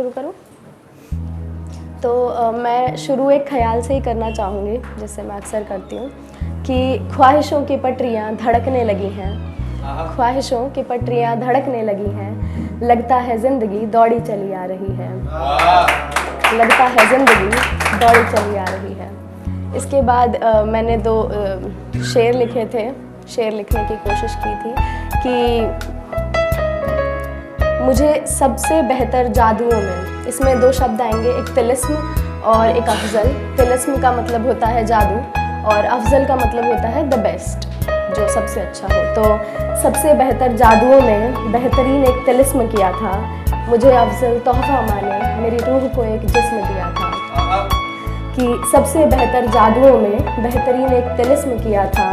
शुरू करूँ? तो मैं शुरू एक ख्याल से ही करना चाहूँगी, जैसे मैं अक्सर करती हूँ, कि ख्वाहिशों की पटरियाँ धड़कने लगी हैं, ख्वाहिशों की पटरियाँ धड़कने लगी हैं, लगता है ज़िंदगी दौड़ी चली आ रही है, लगता है ज़िंदगी दौड़ी चली आ रही है। इसके बाद मैंने 2 शेर लिखे थे, शेर लिखने की कोशिश की थी कि मुझे सबसे बेहतर जादुओं में, इसमें 2 शब्द आएंगे, एक तिलिस्म और एक अफजल। तिलिस्म का मतलब होता है जादू और अफजल का मतलब होता है द बेस्ट, जो सबसे अच्छा हो। तो सबसे बेहतर जादुओं में बेहतरीन एक तिलिस्म किया था, मुझे अफजल तोहफा माने मेरी रूह को एक जिस्म दिया था। कि सबसे बेहतर जादुओं में बेहतरीन एक तिलिस्म किया था,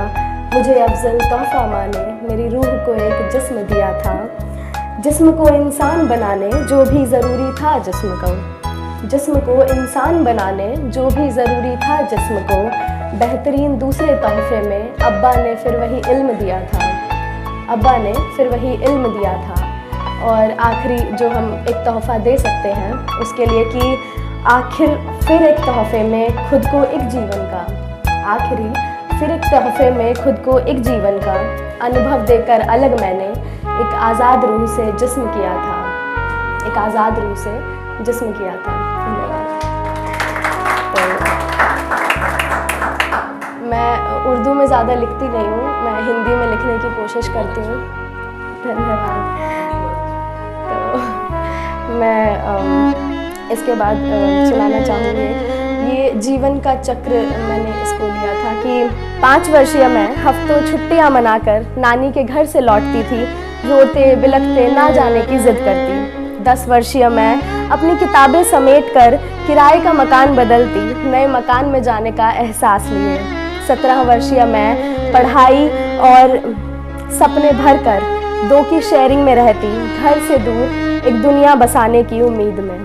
मुझे अफजल तोहफा माने मेरी रूह को एक जिस्म दिया था। जिस्म को इंसान बनाने जो भी ज़रूरी था जिस्म को, जिस्म को इंसान बनाने जो भी ज़रूरी था जिस्म को, बेहतरीन दूसरे तोहफे में अब्बा ने फिर वही इल्म दिया था, अब्बा ने फिर वही इल्म दिया था। और आखिरी जो हम एक तोहफ़ा दे सकते हैं उसके लिए कि आखिर फिर एक तोहफे में खुद को एक जीवन का, आखिरी फिर एक तोहफे में खुद को एक जीवन का अनुभव देकर अलग मैंने एक आज़ाद रूह से जिस्म किया था, एक आज़ाद रूह से जिस्म किया था। धन्यवाद। तो मैं उर्दू में ज़्यादा लिखती नहीं हूँ, मैं हिंदी में लिखने की कोशिश करती हूँ। धन्यवाद। तो मैं इसके बाद चलाना चाहूँगी, ये जीवन का चक्र मैंने इसको लिया था कि 5 वर्षीय मैं हफ्तों छुट्टियाँ मनाकर नानी के घर से लौटती थी, रोते बिलखते ना जाने की जिद करती। 10 वर्षीय मैं अपनी किताबें समेट कर किराए का मकान बदलती, नए मकान में जाने का एहसास लिए। 17 वर्षीय मैं पढ़ाई और सपने भर कर 2 की शेयरिंग में रहती, घर से दूर एक दुनिया बसाने की उम्मीद में।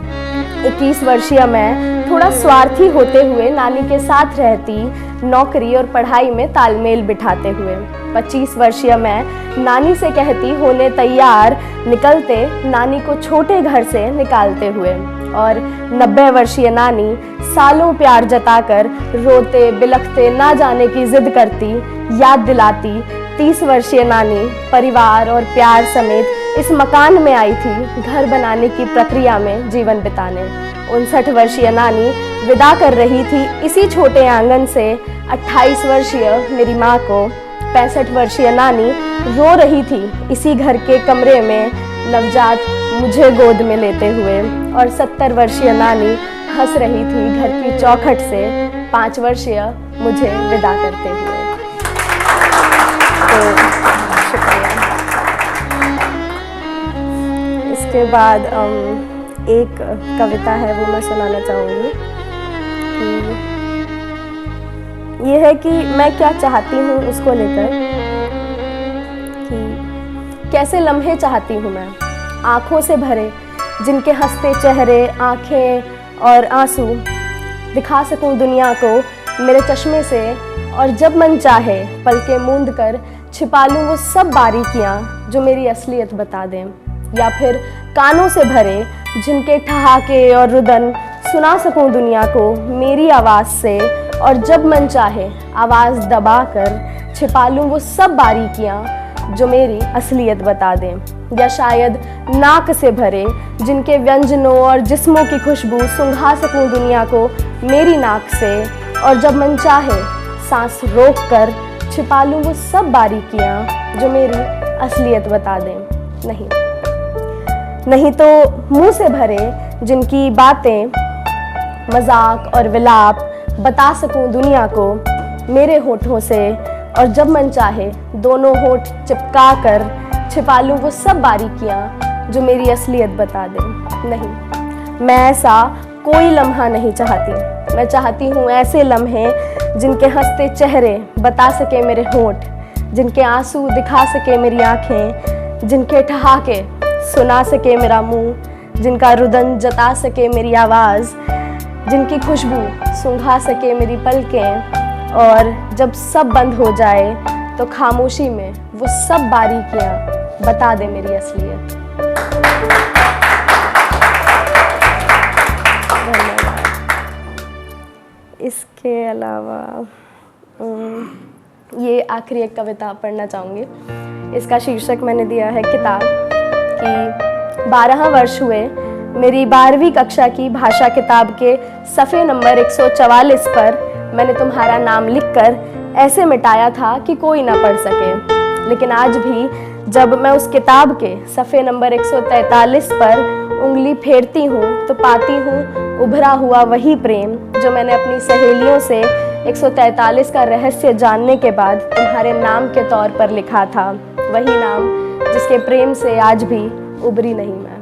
21 वर्षीय मैं थोड़ा स्वार्थी होते हुए नानी के साथ रहती, नौकरी और पढ़ाई में तालमेल बिठाते हुए। 25 वर्षीय मैं नानी से कहती होने तैयार, निकलते नानी को छोटे घर से निकालते हुए। और 90 वर्षीय नानी सालों प्यार जताकर रोते बिलखते ना जाने की जिद करती, याद दिलाती। 30 वर्षीय नानी परिवार और प्यार समेत इस मकान में आई थी, घर बनाने की प्रक्रिया में जीवन बिताने। 59 वर्षीय नानी विदा कर रही थी इसी छोटे आंगन से 28 वर्षीय मेरी माँ को। 65 वर्षीय नानी रो रही थी इसी घर के कमरे में नवजात मुझे गोद में लेते हुए। और 70 वर्षीय नानी हंस रही थी घर की चौखट से 5 वर्षीय मुझे विदा करते हुए। तो शुक्रिया। इसके बाद एक कविता है, वो मैं सुनाना चाहूँगी। ये है कि मैं क्या चाहती हूँ उसको लेकर, कि कैसे लम्हे चाहती हूँ मैं, आँखों से भरे जिनके हंसते चेहरे, आँखें और आंसू दिखा सकूँ दुनिया को मेरे चश्मे से। और जब मन चाहे पलके मूंद कर छिपा लूँ वो सब बारीकियाँ जो मेरी असलियत बता दें। या फिर कानों से भरे जिनके ठहाके और रुदन सुना सकूं दुनिया को मेरी आवाज़ से। और जब मन चाहे आवाज़ दबाकर छिपा लूँ वो सब बारीकियाँ जो मेरी असलियत बता दें। या शायद नाक से भरे जिनके व्यंजनों और जिस्मों की खुशबू सूंघा सकूं दुनिया को मेरी नाक से। और जब मन चाहे सांस रोक कर छिपा लूँ वो सब बारीकियाँ जो मेरी असलियत बता दें। नहीं तो मुंह से भरे जिनकी बातें मजाक और विलाप बता सकूं दुनिया को मेरे होठों से। और जब मन चाहे दोनों होठ चिपका कर छिपा लूँ वो सब बारीकियाँ जो मेरी असलियत बता दें। नहीं, मैं ऐसा कोई लम्हा नहीं चाहती। मैं चाहती हूँ ऐसे लम्हे जिनके हंसते चेहरे बता सके मेरे होठ, जिनके आंसू दिखा सके मेरी आँखें, जिनके ठहाके सुना सके मेरा मुंह, जिनका रुदन जता सके मेरी आवाज़, जिनकी खुशबू सूंघा सके मेरी पलकें। और जब सब बंद हो जाए तो खामोशी में वो सब बारीकियाँ बता दे मेरी असलियत। के अलावा ये आखिरी एक कविता पढ़ना चाहूँगी। इसका शीर्षक मैंने दिया है किताब। कि 12 वर्ष हुए मेरी 12वीं कक्षा की भाषा किताब के सफ़े नंबर 144 पर मैंने तुम्हारा नाम लिखकर ऐसे मिटाया था कि कोई ना पढ़ सके। लेकिन आज भी जब मैं उस किताब के सफ़े नंबर 143 पर उंगली फेरती हूँ तो पाती हूँ उभरा हुआ वही प्रेम जो मैंने अपनी सहेलियों से 143 का रहस्य जानने के बाद तुम्हारे नाम के तौर पर लिखा था। वही नाम जिसके प्रेम से आज भी उभरी नहीं मैं।